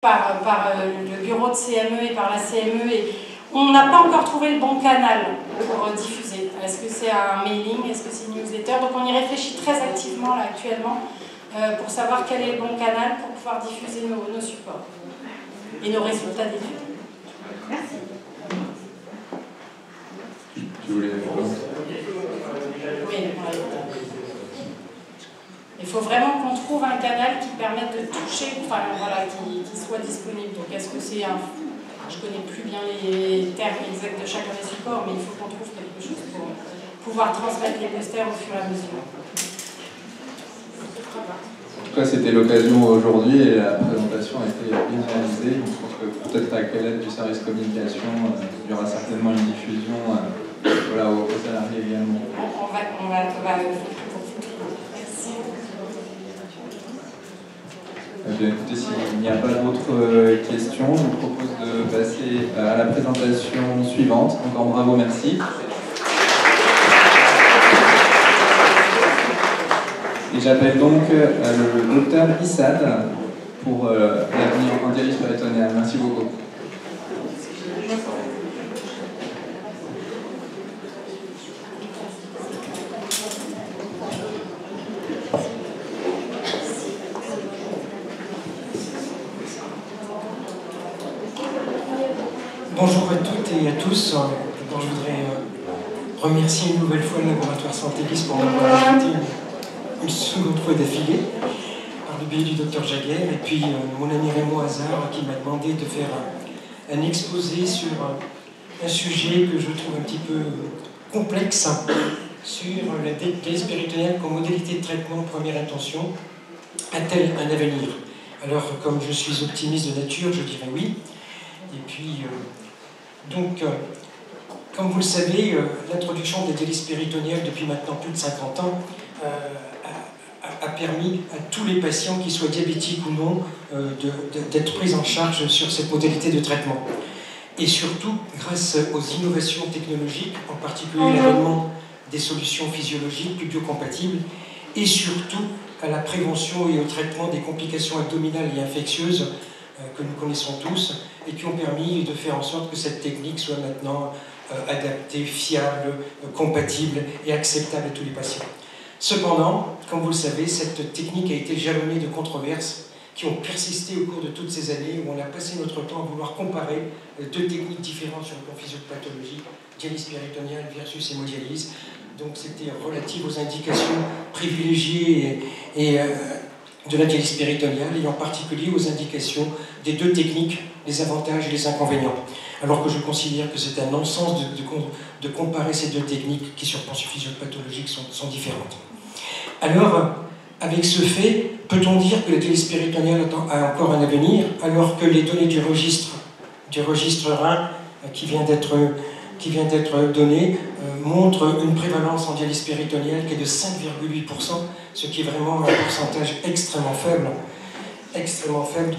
par le bureau de CME et par la CME, et on n'a pas encore trouvé le bon canal pour diffuser. Est-ce que c'est un mailing, est-ce que c'est une newsletter? Donc on y réfléchit très activement là actuellement pour savoir quel est le bon canal pour pouvoir diffuser nos supports et nos résultats d'études. Merci. Tu voulais... Oui, il faut vraiment qu'on trouve un canal qui permette de toucher, enfin voilà, qui soit disponible. Donc est-ce que c'est un... Je ne connais plus bien les termes exacts de chacun des supports, mais il faut qu'on trouve quelque chose pour pouvoir transmettre les posters au fur et à mesure. En tout cas, c'était l'occasion aujourd'hui et la présentation a été bien réalisée. Je pense que peut-être avec l'aide du service communication, il y aura certainement une diffusion voilà, aux salariés également. On va Eh bien, écoutez, s'il n'y a pas d'autres questions, je vous propose de passer à la présentation suivante. Encore bravo, merci. Et j'appelle donc le docteur Issad pour l'avenir en dialyse péritonéale. Merci beaucoup. Bonjour à toutes et à tous. D'abord, je voudrais remercier une nouvelle fois le laboratoire Santélis pour m'avoir invité une seconde fois d'affilée par le biais du docteur Jaguer, et puis mon ami Raymond Hazard qui m'a demandé de faire un exposé sur un sujet que je trouve un petit peu complexe sur la dialyse péritonéale comme modalité de traitement première intention. A-t-elle un avenir? Alors, comme je suis optimiste de nature, je dirais oui. Et puis, comme vous le savez, l'introduction des dialyses péritonéales depuis maintenant plus de 50 ans a permis à tous les patients, qu'ils soient diabétiques ou non, d'être pris en charge sur cette modalité de traitement. Et surtout, grâce aux innovations technologiques, en particulier l'avènement des solutions physiologiques plus biocompatibles, et surtout à la prévention et au traitement des complications abdominales et infectieuses que nous connaissons tous, et qui ont permis de faire en sorte que cette technique soit maintenant adaptée, fiable, compatible et acceptable à tous les patients. Cependant, comme vous le savez, cette technique a été jalonnée de controverses qui ont persisté au cours de toutes ces années, où on a passé notre temps à vouloir comparer deux techniques différentes sur le plan physiopathologique, dialyse péritonéale versus hémodialyse. Donc c'était relatif aux indications privilégiées et de la dialyse péritonéale, et en particulier aux indications des deux techniques, les avantages et les inconvénients. Alors que je considère que c'est un non-sens de comparer ces deux techniques qui, sur le plan physiopathologique, sont différentes. Alors, avec ce fait, peut-on dire que la dialyse péritonéale a encore un avenir, alors que les données du registre Rhin qui vient d'être donné montrent une prévalence en dialyse péritonéale qui est de 5,8%, ce qui est vraiment un pourcentage extrêmement faible,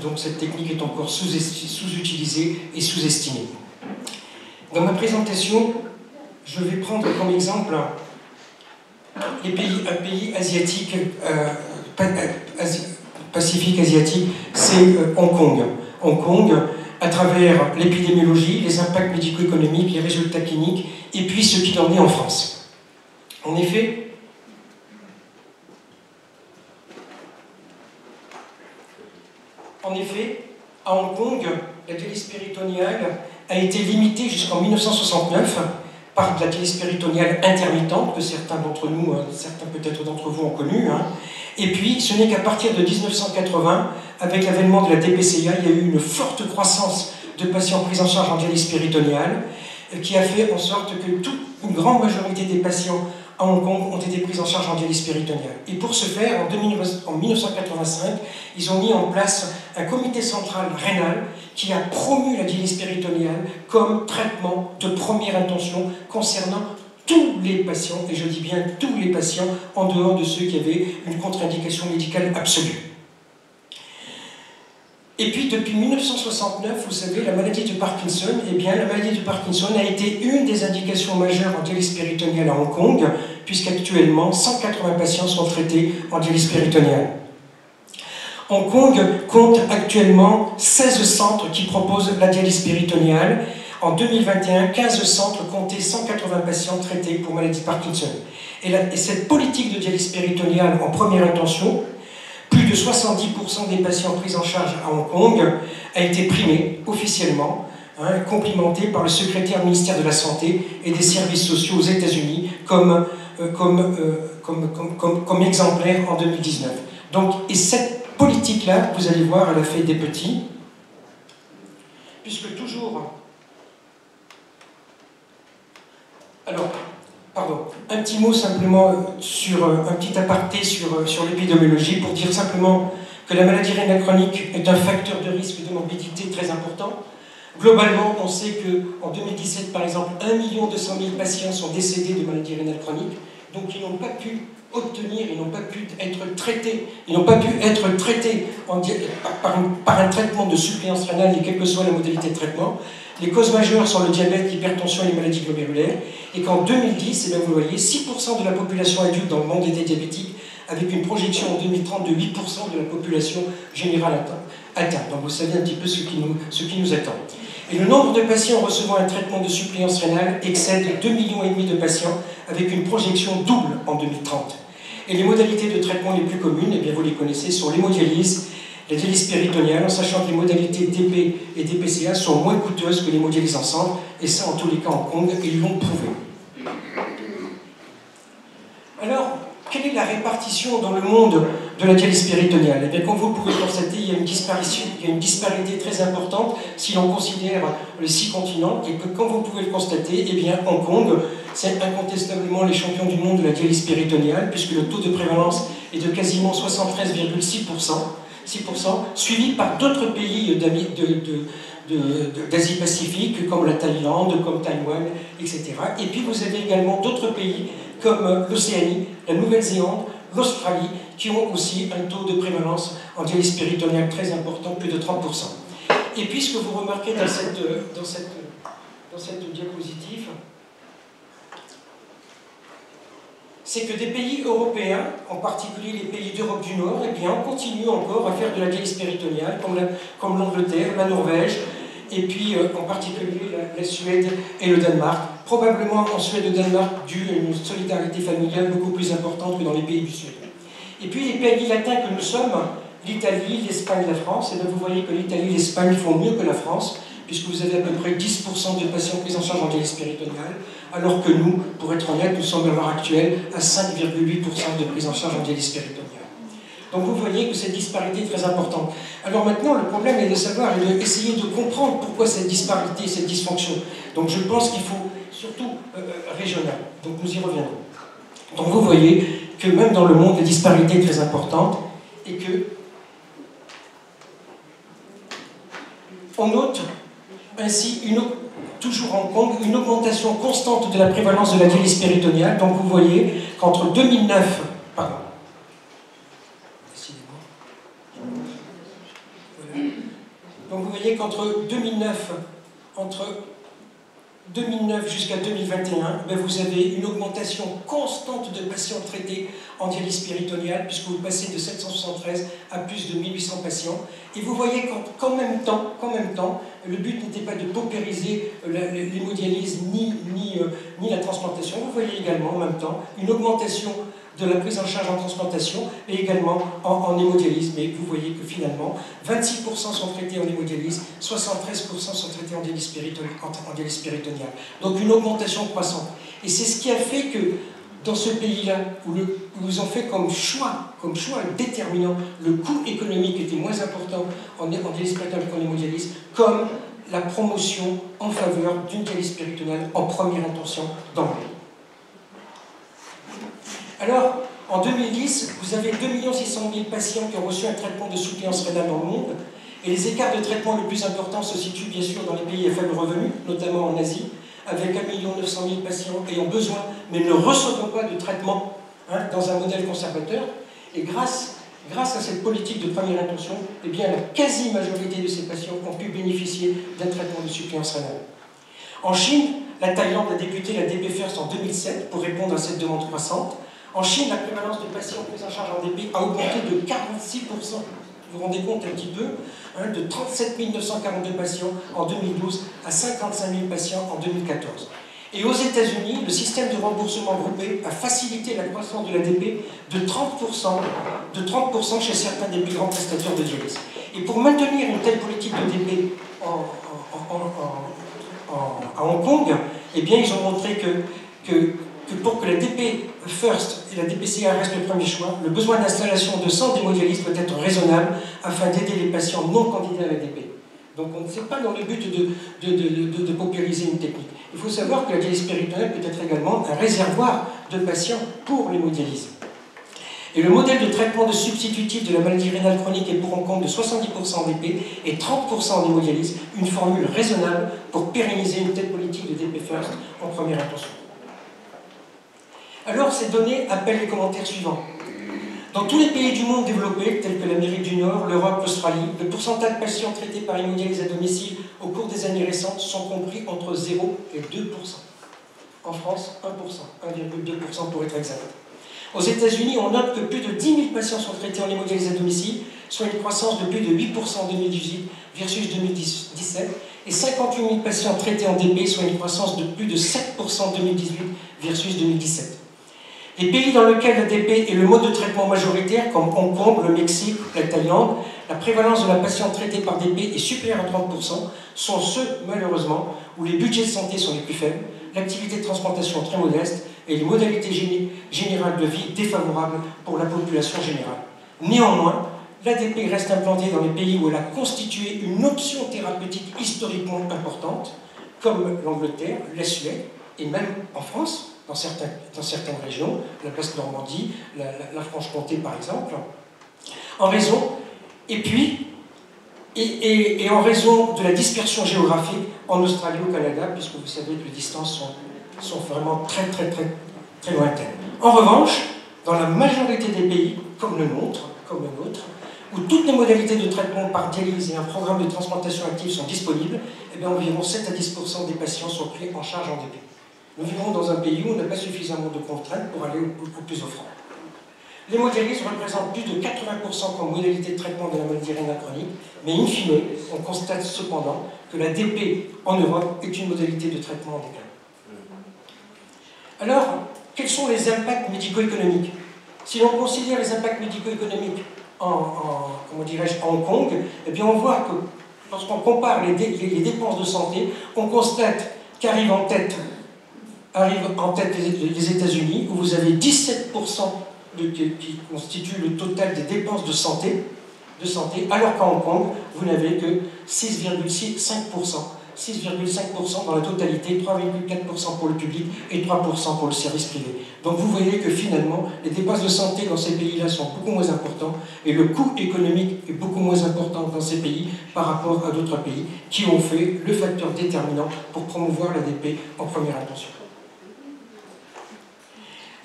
donc cette technique est encore sous-utilisée et sous-estimée. Dans ma présentation, je vais prendre comme exemple un pays asiatique, Pacifique asiatique, c'est Hong Kong. Hong Kong, à travers l'épidémiologie, les impacts médico-économiques, les résultats cliniques, et puis ce qu'il en est en France. En effet, à Hong Kong, la dialyse péritonéale a été limitée jusqu'en 1969 par de la dialyse péritonéale intermittente, que certains d'entre nous, certains peut-être d'entre vous ont connu. Et puis, ce n'est qu'à partir de 1980, avec l'avènement de la DPCA, il y a eu une forte croissance de patients pris en charge en dialyse péritonéale, qui a fait en sorte que une grande majorité des patients à Hong Kong ont été pris en charge en dialyse péritonéale. Et pour ce faire, en 1985, ils ont mis en place un comité central rénal qui a promu la dialyse péritonéale comme traitement de première intention concernant tous les patients, et je dis bien tous les patients, en dehors de ceux qui avaient une contre-indication médicale absolue. Et puis, depuis 1969, vous savez, la maladie de Parkinson, eh bien, la maladie de Parkinson a été une des indications majeures en dialyse péritonéale à Hong Kong, puisqu'actuellement, 180 patients sont traités en dialyse péritonéale. Hong Kong compte actuellement 16 centres qui proposent la dialyse péritonéale. En 2021, 15 centres comptaient 180 patients traités pour maladie de Parkinson. Et cette politique de dialyse péritonéale en première intention, plus de 70% des patients pris en charge à Hong Kong a été primée officiellement, complimentée par le secrétaire du ministère de la Santé et des services sociaux aux États-Unis comme exemplaire en 2019. Donc, et cette politique-là, vous allez voir, elle a fait des petits, puisque toujours... Alors, pardon, un petit mot simplement sur un petit aparté sur l'épidémiologie pour dire simplement que la maladie rénale chronique est un facteur de risque de morbidité très important. Globalement, on sait qu'en 2017, par exemple, 1 200 000 patients sont décédés de maladie rénale chronique, donc ils n'ont pas pu obtenir, ils n'ont pas pu être traités, par un traitement de suppléance rénale, et quelle que soit la modalité de traitement. Les causes majeures sont le diabète, l'hypertension et les maladies glomérulaires, et qu'en 2010, eh bien, vous voyez, 6% de la population adulte dans le monde était diabétique, avec une projection en 2030 de 8% de la population générale atteinte. Donc vous savez un petit peu ce qui nous attend. Et le nombre de patients recevant un traitement de suppléance rénale excède 2,5 millions de patients, avec une projection double en 2030. Et les modalités de traitement les plus communes, eh bien, vous les connaissez, sont l'hémodialyse, la dialyse péritonéale, en sachant que les modalités DP et DPCA sont moins coûteuses que l'hémodialyse ensemble, et ça, en tous les cas, en Hong Kong, ils l'ont prouvé. Alors, quelle est la répartition dans le monde de la dialyse péritonéale? Eh bien, comme vous pouvez constater, il y a une disparité très importante si l'on considère les 6 continents, et que, comme vous pouvez le constater, eh bien, Hong Kong, c'est incontestablement les champions du monde de la dialyse péritonéale, puisque le taux de prévalence est de quasiment 73,6%, suivi par d'autres pays d'Asie-Pacifique, comme la Thaïlande, comme Taïwan, etc. Et puis vous avez également d'autres pays comme l'Océanie, la Nouvelle-Zélande, l'Australie, qui ont aussi un taux de prévalence en dialyse péritonéale très important, plus de 30%. Et puis ce que vous remarquez dans cette diapositive, c'est que des pays européens, en particulier les pays d'Europe du Nord, eh bien, on continue encore à faire de la dialyse péritonéale, comme l'Angleterre, la Norvège, et puis en particulier la Suède et le Danemark. Probablement en Suède et au Danemark, dû à une solidarité familiale beaucoup plus importante que dans les pays du Sud. Et puis les pays latins que nous sommes, l'Italie, l'Espagne, la France, et bien vous voyez que l'Italie et l'Espagne font mieux que la France, puisque vous avez à peu près 10% de patients pris en charge en dialyse péritonéale, alors que nous, pour être honnête, nous sommes à l'heure actuelle à 5,8% de prise en charge en dialyse péritonéale. Donc vous voyez que cette disparité est très importante. Alors maintenant, le problème est de savoir et d'essayer de comprendre pourquoi cette disparité, cette dysfonction. Donc je pense qu'il faut surtout régional. Donc nous y reviendrons. Donc vous voyez que même dans le monde, la disparité est très importante et que on note ainsi toujours en Hong Kong, une augmentation constante de la prévalence de la dialyse péritonéale. Donc vous voyez qu'entre 2009... Pardon. Voilà. Donc vous voyez qu'entre 2009 jusqu'à 2021, ben vous avez une augmentation constante de patients traités en dialyse péritonéale, puisque vous passez de 773 à plus de 1800 patients. Et vous voyez qu'en même temps, le but n'était pas de paupériser l'hémodialyse ni la transplantation. Vous voyez également en même temps une augmentation de la prise en charge en transplantation et également en hémodialyse. Mais vous voyez que finalement, 26% sont traités en hémodialyse, 73% sont traités en dialyse péritonéale. Donc une augmentation croissante. Et c'est ce qui a fait que dans ce pays-là, où ils ont fait comme choix déterminant, le coût économique était moins important en dialyse péritonéale qu'en hémodialyse, comme la promotion en faveur d'une dialyse péritonéale en première intention dans le pays. Alors, en 2010, vous avez 2 600 000 patients qui ont reçu un traitement de suppléance rénale dans le monde, et les écarts de traitement les plus importants se situent bien sûr dans les pays à faible revenu, notamment en Asie, avec 1 900 000 patients ayant besoin, mais ne recevant pas de traitement dans un modèle conservateur. Et grâce à cette politique de première intention, eh bien, la quasi-majorité de ces patients ont pu bénéficier d'un traitement de suppléance rénale. En Chine, la Thaïlande a débuté la DP First en 2007 pour répondre à cette demande croissante. En Chine, la prévalence de patients pris en charge en DP a augmenté de 46%. Vous vous rendez compte un petit peu, hein, de 37 942 patients en 2012 à 55 000 patients en 2014. Et aux États-Unis, le système de remboursement groupé a facilité la croissance de l'ADP de 30% chez certains des plus grands prestataires de dialyse. Et pour maintenir une telle politique d'ADP à Hong Kong, eh bien, ils ont montré que pour que la DP First et la DPCA restent le premier choix, le besoin d'installation de 100 d'hémodialyse doit être raisonnable afin d'aider les patients non candidats à la DP. Donc on ne sait pas dans le but de paupériser une technique. Il faut savoir que la dialyse péritonéale peut être également un réservoir de patients pour l'hémodialyse. Et le modèle de traitement de substitutif de la maladie rénale chronique est pour en compte de 70% en DP et 30% en hémodialyse, une formule raisonnable pour pérenniser une telle politique de DP First en première intention. Alors ces données appellent les commentaires suivants. Dans tous les pays du monde développé, tels que l'Amérique du Nord, l'Europe, l'Australie, le pourcentage de patients traités par hémodialyse à domicile au cours des années récentes sont compris entre 0 et 2%. En France, 1%, 1,2% pour être exact. Aux États-Unis, on note que plus de 10 000 patients sont traités en hémodialyse à domicile, soit une croissance de plus de 8% en 2018 versus 2017, et 58 000 patients traités en DP, soit une croissance de plus de 7% en 2018 versus 2017. Les pays dans lesquels la DP est le mode de traitement majoritaire, comme Hong Kong, le Mexique, la Thaïlande, la prévalence de la patiente traitée par DP est supérieure à 30%, sont ceux, malheureusement, où les budgets de santé sont les plus faibles, l'activité de transplantation très modeste et les modalités générales de vie défavorables pour la population générale. Néanmoins, l'ADP reste implantée dans les pays où elle a constitué une option thérapeutique historiquement importante, comme l'Angleterre, la Suède, et même en France, dans certaines régions, la Basse-Normandie, la Franche-Comté par exemple, en raison, et en raison de la dispersion géographique en Australie ou au Canada, puisque vous savez que les distances sont vraiment très lointaines. En revanche, dans la majorité des pays, comme le nôtre, où toutes les modalités de traitement par dialyse et un programme de transplantation active sont disponibles, eh bien, environ 7 à 10% des patients sont pris en charge en DP. Nous vivons dans un pays où on n'a pas suffisamment de contraintes pour aller au plus offrant. L'hémodialyse représente plus de 80% comme modalité de traitement de la maladie rénale chronique, mais in fine, on constate cependant que la DP en Europe est une modalité de traitement en déclin. Alors, quels sont les impacts médico-économiques? Si l'on considère les impacts médico-économiques en Hong Kong, eh bien on voit que lorsqu'on compare les dépenses de santé, on constate qu'arrivent en tête les États-Unis, où vous avez 17% qui constitue le total des dépenses de santé, alors qu'à Hong Kong, vous n'avez que 6,5% dans la totalité, 3,4% pour le public et 3% pour le service privé. Donc vous voyez que finalement, les dépenses de santé dans ces pays-là sont beaucoup moins importantes et le coût économique est beaucoup moins important dans ces pays par rapport à d'autres pays qui ont fait le facteur déterminant pour promouvoir l'ADP en première intention.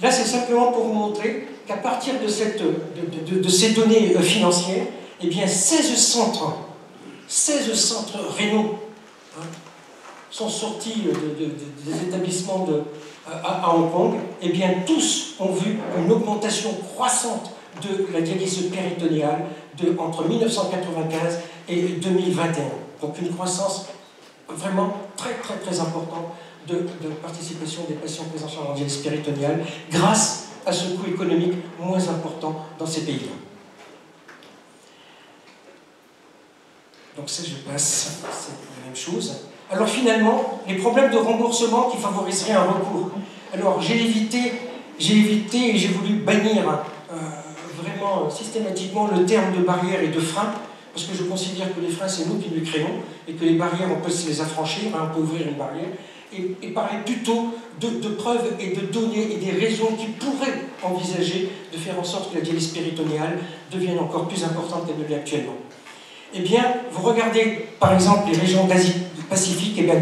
Là, c'est simplement pour vous montrer qu'à partir de ces données financières, eh bien 16 centres rénaux sont sortis des établissements à Hong Kong, et bien tous ont vu une augmentation croissante de la dialyse péritonéale entre 1995 et 2021. Donc une croissance vraiment très importante de participation des patients pris en charge en dialyse péritonéale grâce à ce coût économique moins important dans ces pays-là. Donc ça, je passe, c'est la même chose. Alors finalement, les problèmes de remboursement qui favoriseraient un recours. Alors j'ai évité et j'ai voulu bannir vraiment systématiquement le terme de barrière et de frein, parce que je considère que les freins, c'est nous qui les créons, et que les barrières, on peut se les affranchir, on peut ouvrir une barrière, et parler plutôt de preuves et de données et des raisons qui pourraient envisager de faire en sorte que la dialyse péritonéale devienne encore plus importante qu'elle ne l'est actuellement. Eh bien, vous regardez par exemple les régions d'Asie-Pacifique, eh bien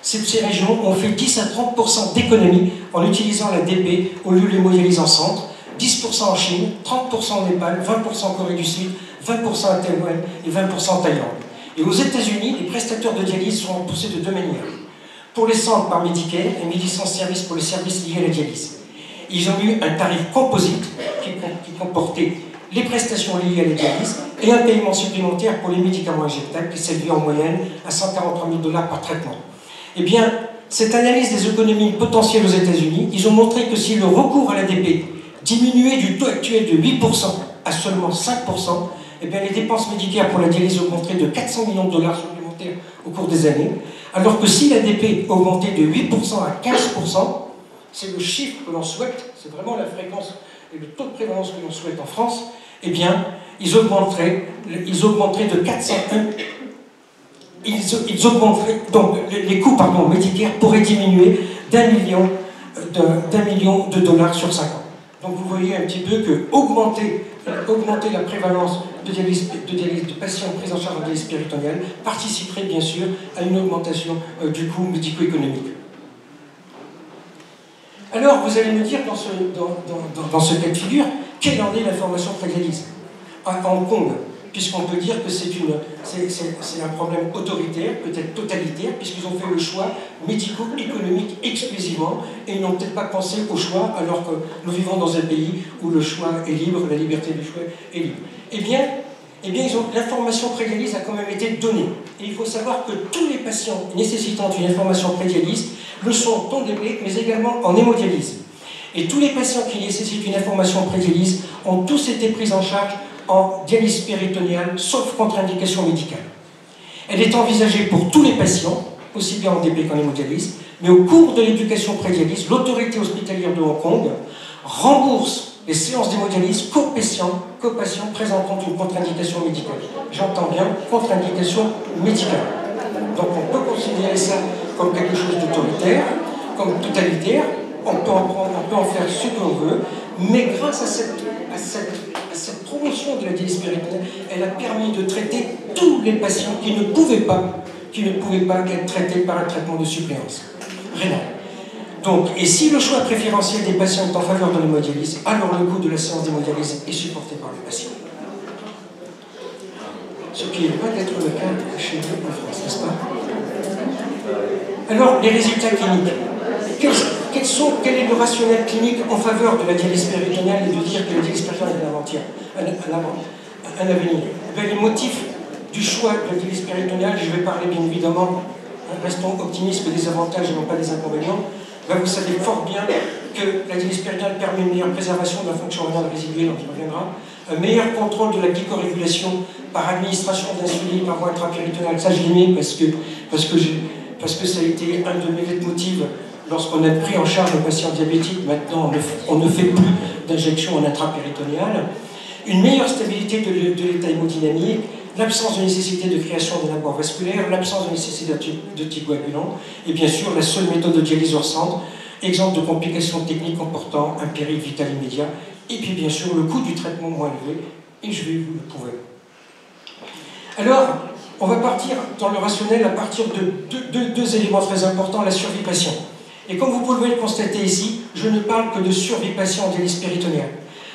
ces régions ont fait 10 à 30% d'économies en utilisant la DP au lieu de l'hémodialyse en centre, 10% en Chine, 30% au Népal, 20% en Corée du Sud, 20% à Taïwan et 20% en Thaïlande. Et aux États-Unis, les prestataires de dialyse sont remboursés de deux manières. Pour les centres par Medicare et Médecins Service pour les services liés à la dialyse. Ils ont eu un tarif composite qui comportait les prestations liées à la dialyse et un paiement supplémentaire pour les médicaments injectables qui s'élevait en moyenne à 143 000 $ par traitement. Eh bien, cette analyse des économies potentielles aux États-Unis, ils ont montré que si le recours à l'ADP diminuait du taux actuel de 8% à seulement 5%, eh bien, les dépenses médicales pour la dialyse augmenteraient de 400 millions $ supplémentaires au cours des années, alors que si l'ADP augmentait de 8% à 15%, c'est le chiffre que l'on souhaite, c'est vraiment la fréquence et le taux de prévalence que l'on souhaite en France, eh bien, ils augmenteraient de 401. Ils augmenteraient, donc les coûts médicaux pourraient diminuer d'1 million de $ sur 5 ans. Donc vous voyez un petit peu que augmenter la prévalence de patients pris en charge en dialyse péritonéale participerait bien sûr à une augmentation du coût médico-économique. Alors vous allez me dire dans ce cas de figure, quelle en est la formation pré-dialyse à Hong Kong, puisqu'on peut dire que c'est un problème autoritaire, peut-être totalitaire, puisqu'ils ont fait le choix médico-économique exclusivement, et ils n'ont peut-être pas pensé au choix, alors que nous vivons dans un pays où le choix est libre, la liberté du choix est libre. Eh bien l'information pré-dialyse a quand même été donnée. Et il faut savoir que tous les patients nécessitant une information pré-dialyse le sont en DP, mais également en hémodialyse. Et tous les patients qui nécessitent une information pré-dialyse ont tous été pris en charge en dialyse péritonéale, sauf contre-indication médicale. Elle est envisagée pour tous les patients, aussi bien en DP qu'en hémodialyse, mais au cours de l'éducation pré-dialyse, l'autorité hospitalière de Hong Kong rembourse les séances d'hémodialyse qu'aux patients présentant une contre-indication médicale. J'entends bien contre-indication médicale. Donc on peut considérer ça comme quelque chose d'autoritaire, comme totalitaire, on peut en faire ce qu'on veut, mais grâce à cette promotion de la dialyse péritonéale, elle a permis de traiter tous les patients qui ne pouvaient pas être traités par un traitement de suppléance rénale. Donc, et si le choix préférentiel des patients est en faveur de l'hémodialyse, alors le coût de la séance d'hémodialyse est supporté par le patient. Ce qui est loin d'être le cas chez nous en France, n'est-ce pas? Alors, les résultats cliniques. Quel est le rationnel clinique en faveur de la dialyse péritonéale et de dire que la dialyse péritonéale est un avenir? Les motifs du choix de la dialyse péritonéale, je vais parler bien évidemment, restons optimistes des avantages et non pas des inconvénients. Vous savez fort bien que la dialyse péritonéale permet une meilleure préservation de la fonction rénale résiduelle, on y reviendra, un meilleur contrôle de la glycorégulation par administration d'insuline par voie intrapéritonéale. Ça, je l'ai mis parce que ça a été un de mes leitmotifs lorsqu'on a pris en charge le patient diabétique. Maintenant, on ne fait plus d'injection en intrapéritonéale. Une meilleure stabilité de l'état hémodynamique, l'absence de nécessité de création d'un apport vasculaire, l'absence de nécessité d'anticoagulants, et bien sûr la seule méthode de dialyse hors centre, exemple de complications techniques comportant un péril vital immédiat, et puis bien sûr le coût du traitement moins élevé, et je vais vous le prouver. Alors, on va partir dans le rationnel à partir de deux éléments très importants, la survie patient. Et comme vous pouvez le constater ici, je ne parle que de survie patient en dialyse péritonéale,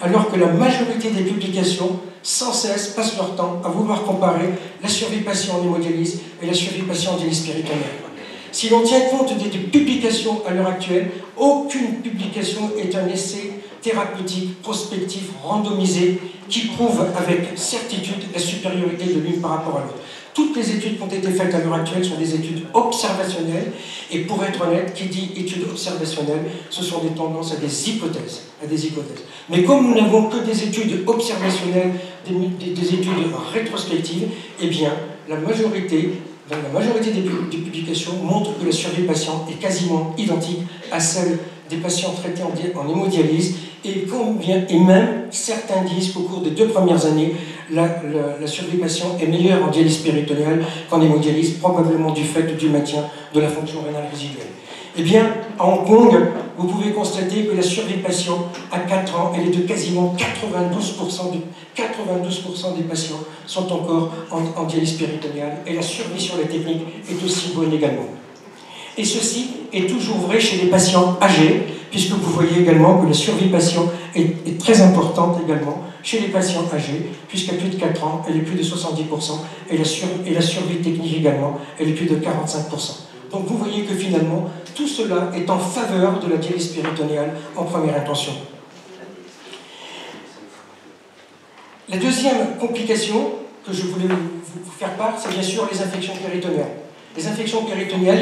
alors que la majorité des publications, sans cesse, passent leur temps à vouloir comparer la survie patient en hémodialyse et la survie patient en dialyse péritonéale. Si l'on tient compte des publications à l'heure actuelle, aucune publication est un essai thérapeutique, prospectif, randomisé, qui prouve avec certitude la supériorité de l'une par rapport à l'autre. Toutes les études qui ont été faites à l'heure actuelle sont des études observationnelles, et pour être honnête, qui dit études observationnelles, ce sont des tendances à des hypothèses. Mais comme nous n'avons que des études observationnelles, des études rétrospectives, eh bien, dans la majorité des publications montrent que la survie patient est quasiment identique à celle des patients traités en hémodialyse, et même certains disent qu'au cours des 2 premières années, la survie patient est meilleure en dialyse péritonéale qu'en hémodialyse, probablement du fait du maintien de la fonction rénale résiduelle. Eh bien, à Hong Kong, vous pouvez constater que la survie patient à 4 ans, elle est de quasiment 92%, 92% des patients sont encore en dialyse péritonéale, et la survie sur la technique est aussi bonne également. Et ceci est toujours vrai chez les patients âgés, puisque vous voyez également que la survie patient est très importante également chez les patients âgés, puisqu'à plus de 4 ans, elle est plus de 70%, et la survie technique également, elle est plus de 45%. Donc vous voyez que finalement, tout cela est en faveur de la dialyse péritonéale en première intention. La deuxième complication, que je voulais vous faire part, c'est bien sûr les infections péritonéales. Les infections péritonéales,